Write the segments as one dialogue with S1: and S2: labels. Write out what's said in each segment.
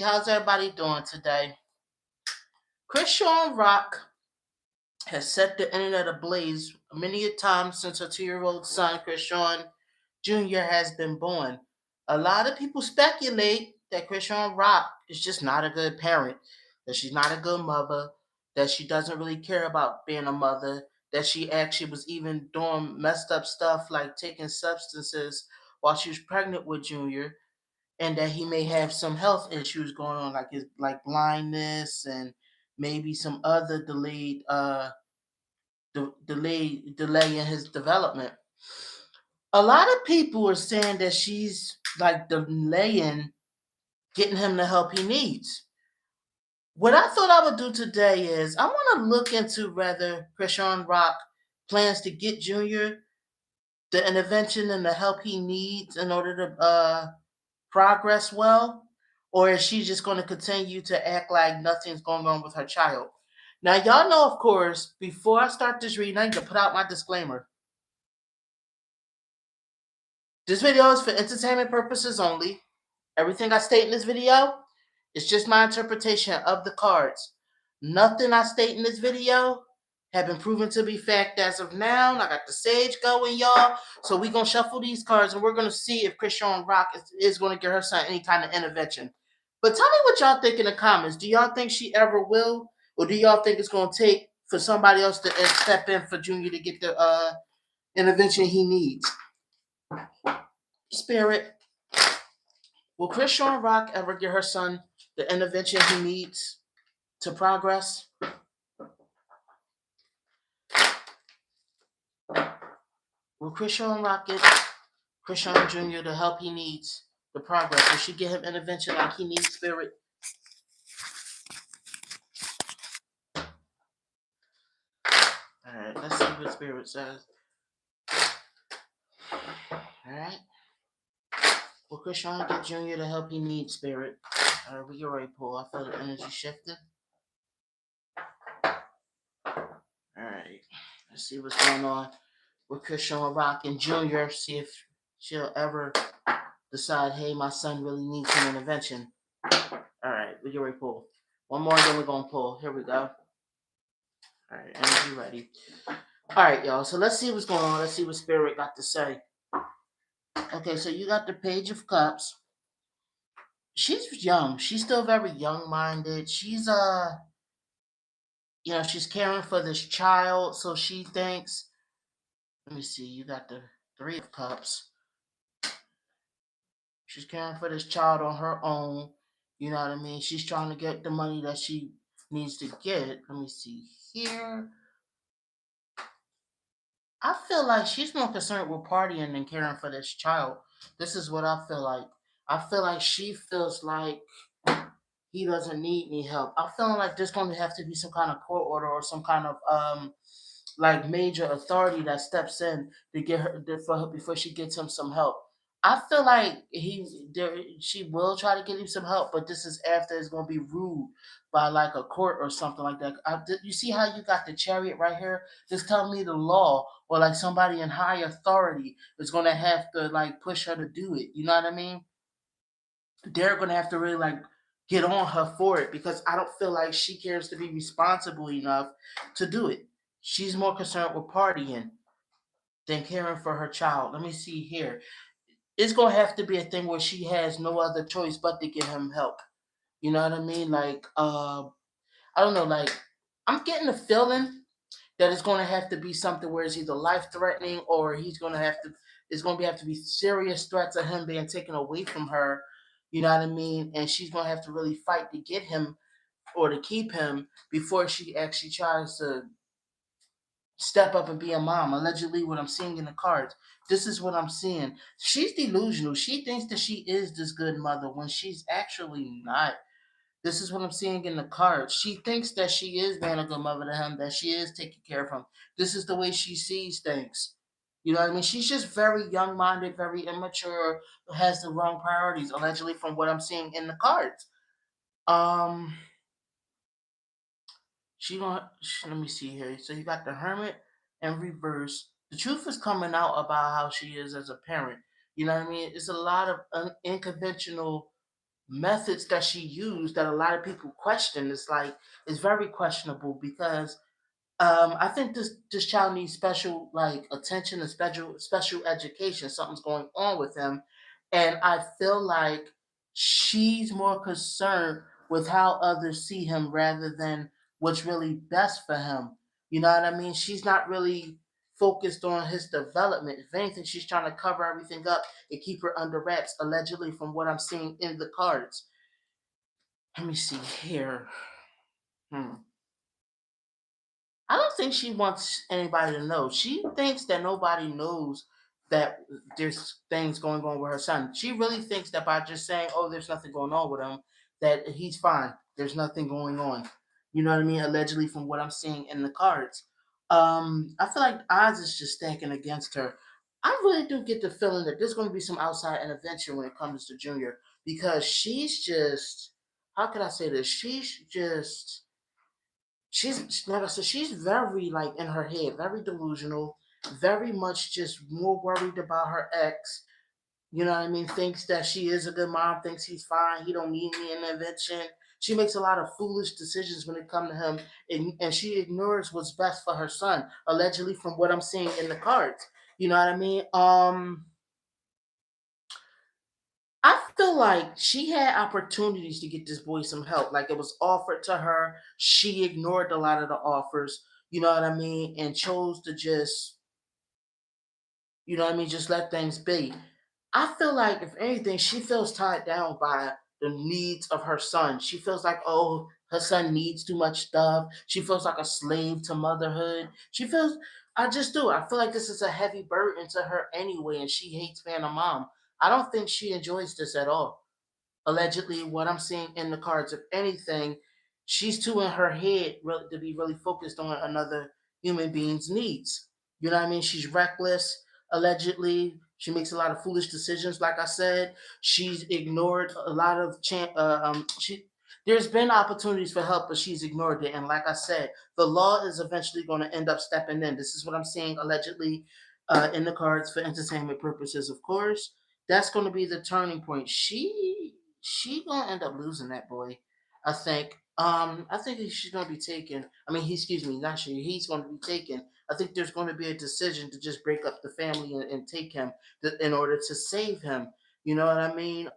S1: How's everybody doing today? Chrisean Rock has set the internet ablaze many a time since her 2-year-old son, Chrisean Jr., has been born. A lot of people speculate that Chrisean Rock is just not a good parent, that she's not a good mother, that she doesn't really care about being a mother, that she actually was even doing messed up stuff like taking substances while she was pregnant with Junior, and that he may have some health issues going on, like his like blindness and maybe some other delay in his development. A lot of people are saying that she's like delaying getting him the help he needs. What I thought I would do today is I want to look into whether Chrisean Rock plans to get Junior the intervention and the help he needs in order to progress well, or is she just going to continue to act like nothing's going on with her child? Now, y'all know, of course, before I start this reading, I need to put out my disclaimer. This video is for entertainment purposes only. Everything I state in this video is just my interpretation of the cards. Nothing I state in this video have been proven to be fact as of now. I got the sage going, y'all. So we're going to shuffle these cards and we're going to see if Chrisean Rock is going to give her son any kind of intervention. But tell me what y'all think in the comments. Do y'all think she ever will? Or do y'all think it's going to take for somebody else to step in for Junior to get the intervention he needs? Spirit, will Chrisean Rock ever give her son the intervention he needs to progress? Will Chrisean Rock get Chrisean Jr. the help he needs to progress? Will she get him intervention like he needs, Spirit? Alright, let's see what Spirit says. Alright. Will Chrisean get Jr. the help he needs, Spirit? Alright, we get ready to pull. I feel the energy shifting. Alright. Let's see what's going on with Chrisean Rock and Jr. See if she'll ever decide, hey, my son really needs some intervention. Alright, we get ready to pull. One more, then we're going to pull. Here we go. Alright, energy ready. Alright, y'all. So let's see what's going on. Let's see what Spirit got to say. Okay, so you got the Page of Cups. She's young. She's still very young-minded. She's she's caring for this child, so she thinks. Let me see. You got the Three of Cups. She's caring for this child on her own. You know what I mean? She's trying to get the money that she needs to get. Let me see here. I feel like she's more concerned with partying than caring for this child. This is what I feel like. I feel like she feels like he doesn't need any help. I feel like there's going to have to be some kind of court order or some kind of like major authority that steps in to get her for her before she gets him some help. I feel like she will try to get him some help, but this is after it's going to be ruled by like a court or something like that. You see how you got the Chariot right here? Just tell me the law or like somebody in high authority is going to have to like push her to do it. You know what I mean? They're going to have to really like get on her for it because I don't feel like she cares to be responsible enough to do it. She's more concerned with partying than caring for her child. Let me see here. It's gonna have to be a thing where she has no other choice but to give him help. You know what I mean? Like, I don't know. Like, I'm getting the feeling that it's gonna have to be something where it's either life threatening or he's gonna have to. It's gonna have to be serious threats of him being taken away from her. You know what I mean? And she's gonna have to really fight to get him or to keep him before she actually tries to step up and be a mom. Allegedly, what I'm seeing in the cards. This is what I'm seeing. She's delusional. She thinks that she is this good mother when she's actually not. This is what I'm seeing in the cards. She thinks that she is being a good mother to him, that she is taking care of him. This is the way she sees things. You know what I mean? She's just very young-minded, very immature, has the wrong priorities, allegedly, from what I'm seeing in the cards. Um, let me see here. So you got the Hermit and reverse. The truth is coming out about how she is as a parent. You know what I mean? It's a lot of unconventional methods that she used that a lot of people question is like is very questionable because I think this child needs special like attention and special education. Something's going on with him, and I feel like she's more concerned with how others see him rather than what's really best for him. You know what I mean? She's not really focused on his development. If anything, she's trying to cover everything up and keep her under wraps. Allegedly, from what I'm seeing in the cards. Let me see here. Hmm. I don't think she wants anybody to know. She thinks that nobody knows that there's things going on with her son. She really thinks that by just saying, "Oh, there's nothing going on with him," that he's fine. There's nothing going on. You know what I mean? Allegedly, from what I'm seeing in the cards, I feel like odds is just stacking against her. I really do get the feeling that there's going to be some outside intervention when it comes to Junior because she's just, how could I say this? She's like I said, she's very like in her head, very delusional, very much just more worried about her ex. You know what I mean? Thinks that she is a good mom, thinks he's fine, he don't need any intervention. She makes a lot of foolish decisions when it comes to him, and she ignores what's best for her son, allegedly from what I'm seeing in the cards. You know what I mean? I feel like she had opportunities to get this boy some help. Like it was offered to her. She ignored a lot of the offers, you know what I mean, and chose to just, you know what I mean, just let things be. I feel like if anything, she feels tied down by the needs of her son. She feels like, oh, her son needs too much stuff. She feels like a slave to motherhood. She feels I just do. I feel like this is a heavy burden to her anyway, and she hates being a mom. I don't think she enjoys this at all. Allegedly, what I'm seeing in the cards, if anything, she's too in her head really, to be really focused on another human being's needs. You know what I mean? She's reckless. Allegedly, she makes a lot of foolish decisions. Like I said, she's ignored a lot of she. There's been opportunities for help, but she's ignored it. And like I said, the law is eventually going to end up stepping in. This is what I'm seeing allegedly in the cards for entertainment purposes, of course. That's going to be the turning point. She gonna end up losing that boy. I think. I think she's gonna be taken. I mean, excuse me, not she. He's gonna be taken. I think there's going to be a decision to just break up the family and take him in order to save him. You know what I mean?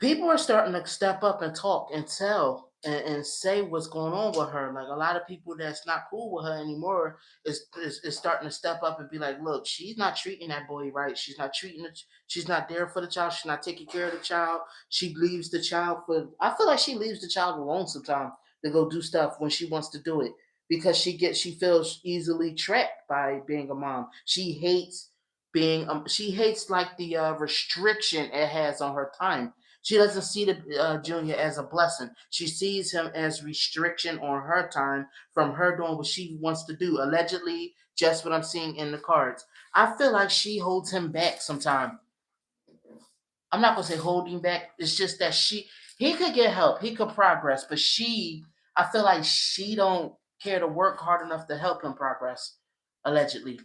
S1: People are starting to step up and talk and tell and say what's going on with her. Like a lot of people that's not cool with her anymore is starting to step up and be like, look, she's not treating that boy right. She's not treating it. She's not there for the child. She's not taking care of the child. She leaves the child for. I feel like she leaves the child alone sometimes to go do stuff when she wants to do it because she feels easily trapped by being a mom. She hates being she hates like the restriction it has on her time. She doesn't see the junior as a blessing. She sees him as restriction on her time from her doing what she wants to do. Allegedly, just what I'm seeing in the cards. I feel like she holds him back sometimes. I'm not gonna say holding back. It's just that he could get help, he could progress, but I feel like she don't care to work hard enough to help him progress. Allegedly,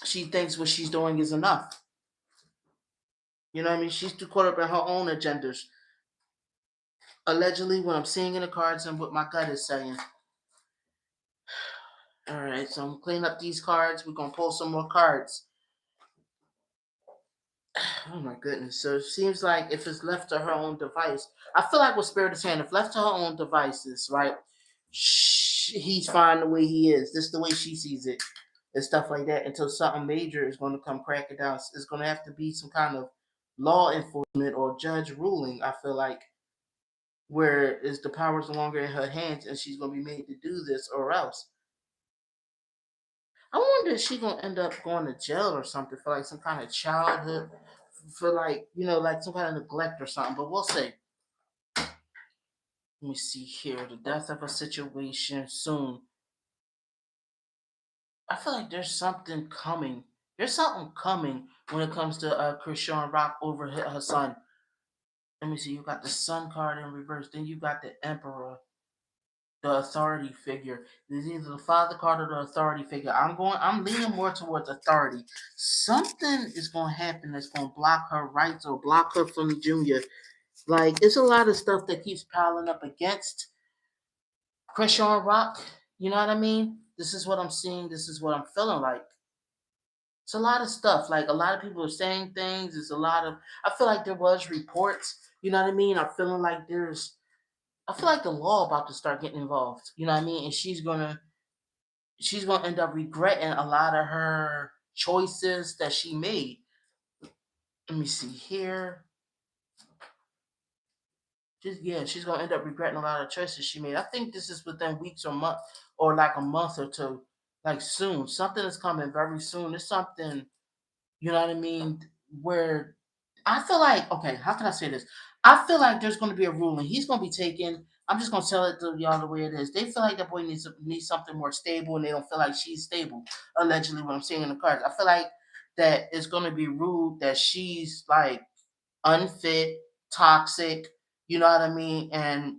S1: she thinks what she's doing is enough. You know what I mean? She's too caught up in her own agendas. Allegedly, what I'm seeing in the cards and what my gut is saying. All right, so I'm cleaning up these cards. We're gonna pull some more cards. Oh my goodness! So it seems like if it's left to her own device, I feel like what Spirit is saying, if left to her own devices, right? He's fine the way he is. This is the way she sees it, and stuff like that. Until something major is going to come cracking down, it's going to have to be some kind of law enforcement or judge ruling. I feel like where is the power's no longer in her hands, and she's going to be made to do this, or else. I wonder if she's gonna end up going to jail or something for like some kind of childhood, for like like some kind of neglect or something. But we'll see. Let me see here. The death of a situation soon. I feel like there's something coming. There's something coming when it comes to Chrisean Rock over her son. Let me see. You got the Sun card in reverse. Then you got the Emperor. the authority figure. There's either the father card or the authority figure. I'm leaning more towards authority. Something is gonna happen that's gonna block her rights or block her from Junior. Like it's a lot of stuff that keeps piling up against Chrisean Rock. You know what I mean? This is what I'm seeing. This is what I'm feeling like. It's a lot of stuff. Like a lot of people are saying things. It's a lot of. I feel like there was reports. You know what I mean? I'm feeling like there's. I feel like the law about to start getting involved. You know what I mean? And she's gonna end up regretting a lot of her choices that she made. Let me see here. She's gonna end up regretting a lot of choices she made. I think this is within weeks or month or like a month or two. Like soon. Something is coming very soon. It's something, you know what I mean, where I feel like, okay, how can I say this? I feel like there's gonna be a ruling. He's gonna be taken. I'm just gonna tell it to y'all the way it is. They feel like that boy needs something more stable and they don't feel like she's stable. Allegedly what I'm seeing in the cards. I feel like that it's gonna be ruled that she's like unfit, toxic, you know what I mean? And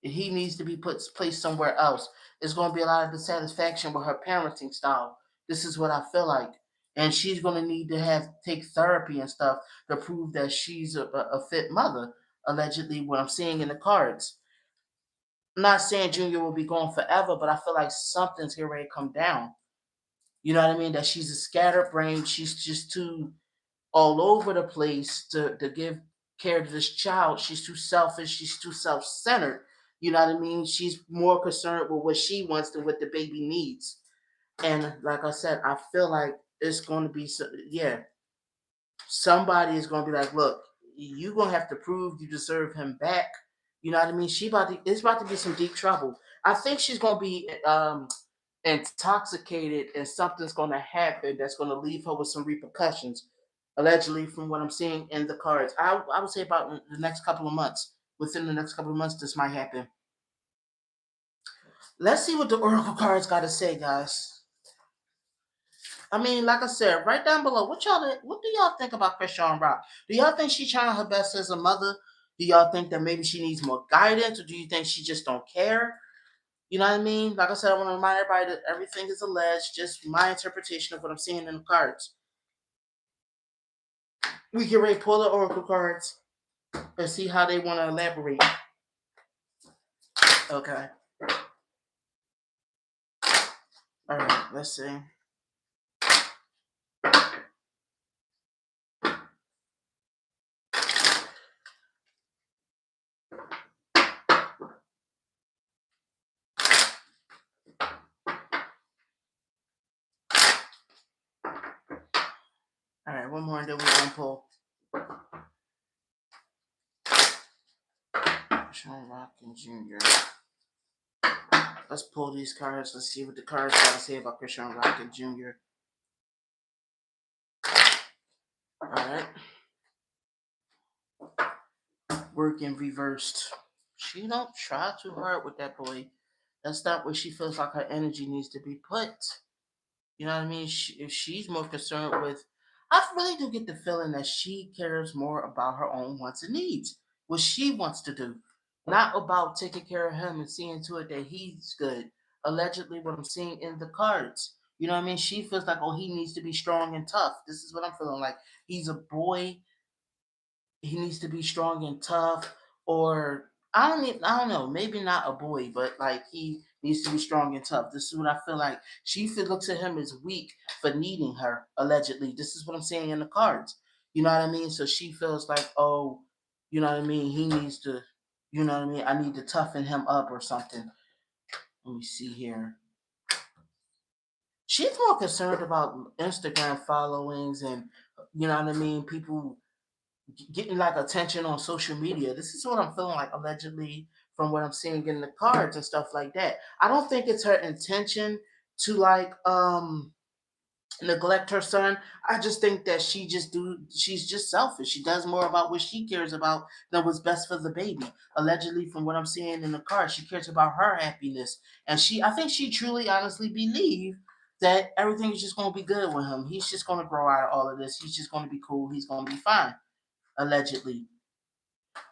S1: he needs to be placed somewhere else. There's going to be a lot of dissatisfaction with her parenting style. This is what I feel like. And she's going to need to have take therapy and stuff to prove that she's a fit mother, allegedly, what I'm seeing in the cards. I'm not saying Junior will be gone forever, but I feel like something's here ready to come down. You know what I mean? That she's a scattered brain. She's just too all over the place to give care to this child. She's too selfish. She's too self centered. You know what I mean? She's more concerned with what she wants than what the baby needs. And like I said, I feel like it's going to be, yeah, somebody is going to be like, look, you're going to have to prove you deserve him back. You know what I mean? It's about to be some deep trouble. I think she's going to be intoxicated and something's going to happen that's going to leave her with some repercussions, allegedly, from what I'm seeing in the cards. I would say about the next couple of months. Within the next couple of months, this might happen. Let's see what the Oracle cards got to say, guys. I mean, like I said, right down below, what do y'all think about Chrisean Rock? Do y'all think she's trying her best as a mother? Do y'all think that maybe she needs more guidance, or do you think she just don't care? You know what I mean? Like I said, I want to remind everybody that everything is alleged, just my interpretation of what I'm seeing in the cards. We get ready to pull the oracle cards and see how they want to elaborate. Okay. All right. Let's see. All right. One more, and then we're gonna pull. Chrisean Rock Jr. Let's pull these cards. Let's see what the cards got to say about Chrisean Rock Jr. All right. Working reversed. She don't try too hard with that boy. That's not where she feels like her energy needs to be put. You know what I mean? If she's more concerned with, I really do get the feeling that she cares more about her own wants and needs, what she wants to do, not about taking care of him and seeing to it that he's good. Allegedly, what I'm seeing in the cards. You know what I mean? She feels like, oh, he needs to be strong and tough. This is what I'm feeling like. He's a boy, he needs to be strong and tough, or I don't know, maybe not a boy, but like he needs to be strong and tough. This is what I feel like. Looks at him as weak for needing her, allegedly. This is what I'm saying in the cards. You know what I mean? So she feels like, oh, you know what I mean, he needs to, you know what I mean, I need to toughen him up or something. Let me see here. She's more concerned about Instagram followings and, you know what I mean, people getting like attention on social media. This is what I'm feeling like, allegedly, from what I'm seeing in the cards and stuff like that. I don't think it's her intention to like neglect her son. I just think that she's just selfish. She does more about what she cares about than what's best for the baby. Allegedly, from what I'm seeing in the cards, she cares about her happiness. And I think she truly honestly believes that everything is just gonna be good with him. He's just gonna grow out of all of this. He's just gonna be cool. He's gonna be fine, allegedly.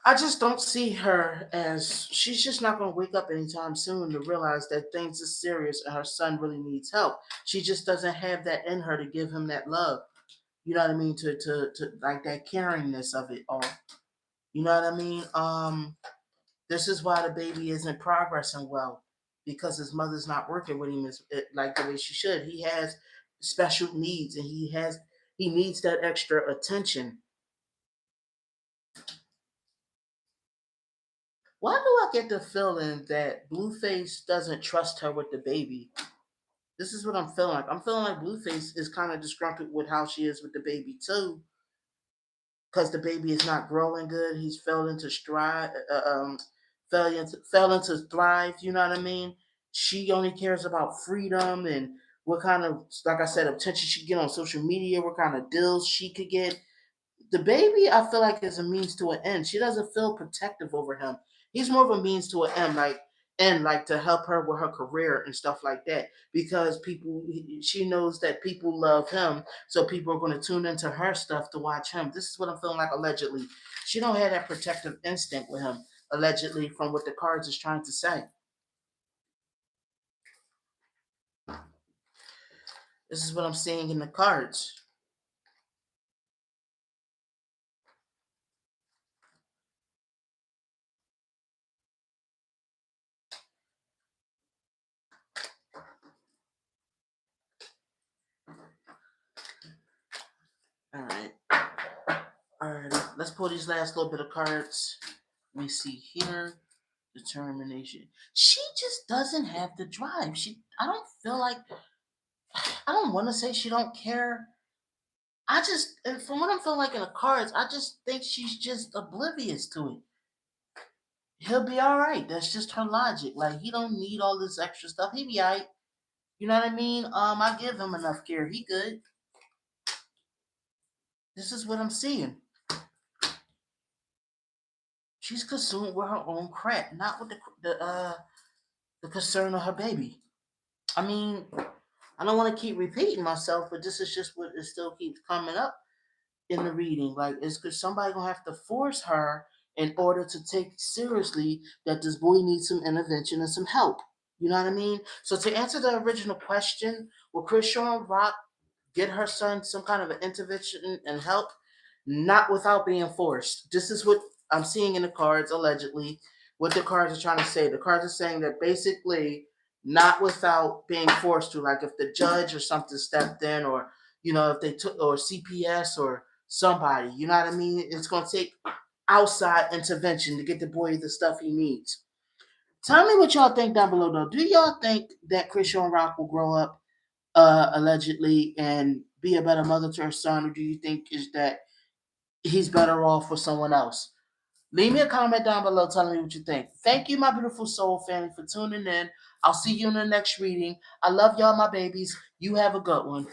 S1: I just don't see her as she's just not going to wake up anytime soon to realize that things are serious and her son really needs help. She just doesn't have that in her to give him that love. You know what I mean? To like that caringness of it all. You know what I mean? This is why the baby isn't progressing well because his mother's not working with him like the way she should. He has special needs and he needs that extra attention. Why do I get the feeling that Blueface doesn't trust her with the baby? This is what I'm feeling like. I'm feeling like Blueface is kind of disgruntled with how she is with the baby too, because the baby is not growing good. He's fell into stride, fell into thrive. You know what I mean? She only cares about freedom and what kind of, like I said, attention she get on social media, what kind of deals she could get. The baby, I feel like, is a means to an end. She doesn't feel protective over him. He's more of a means to an end, like to help her with her career and stuff like that. Because she knows that people love him, so people are going to tune into her stuff to watch him. This is what I'm feeling like. Allegedly, she don't have that protective instinct with him. Allegedly, from what the cards is trying to say. This is what I'm seeing in the cards. All right, all right. Let's pull these last little bit of cards. Let me see here. Determination. She just doesn't have the drive. I don't feel like, I don't want to say she don't care. I just, and from what I'm feeling like in the cards, I just think she's just oblivious to it. He'll be all right. That's just her logic. Like he don't need all this extra stuff. He be all right. You know what I mean? I give him enough care. He good. This is what I'm seeing. She's consumed with her own crap, not with the concern of her baby. I mean, I don't want to keep repeating myself, but this is just what it still keeps coming up in the reading. Like, is because somebody gonna have to force her in order to take seriously that this boy needs some intervention and some help. You know what I mean? So to answer the original question, will Chrisean Rock get her son some kind of an intervention and help? Not without being forced. This is what I'm seeing in the cards, allegedly. What the cards are trying to say. The cards are saying that basically not without being forced to. Like if the judge or something stepped in, or if they took, or CPS or somebody, you know what I mean? It's gonna take outside intervention to get the boy the stuff he needs. Tell me what y'all think down below though. Do y'all think that Chrisean Rock will grow up allegedly and be a better mother to her son, or do you think is that he's better off with someone else? Leave me a comment down below telling me what you think. Thank you, my beautiful soul family, for tuning in. I'll see you in the next reading. I love y'all, my babies. You have a good one.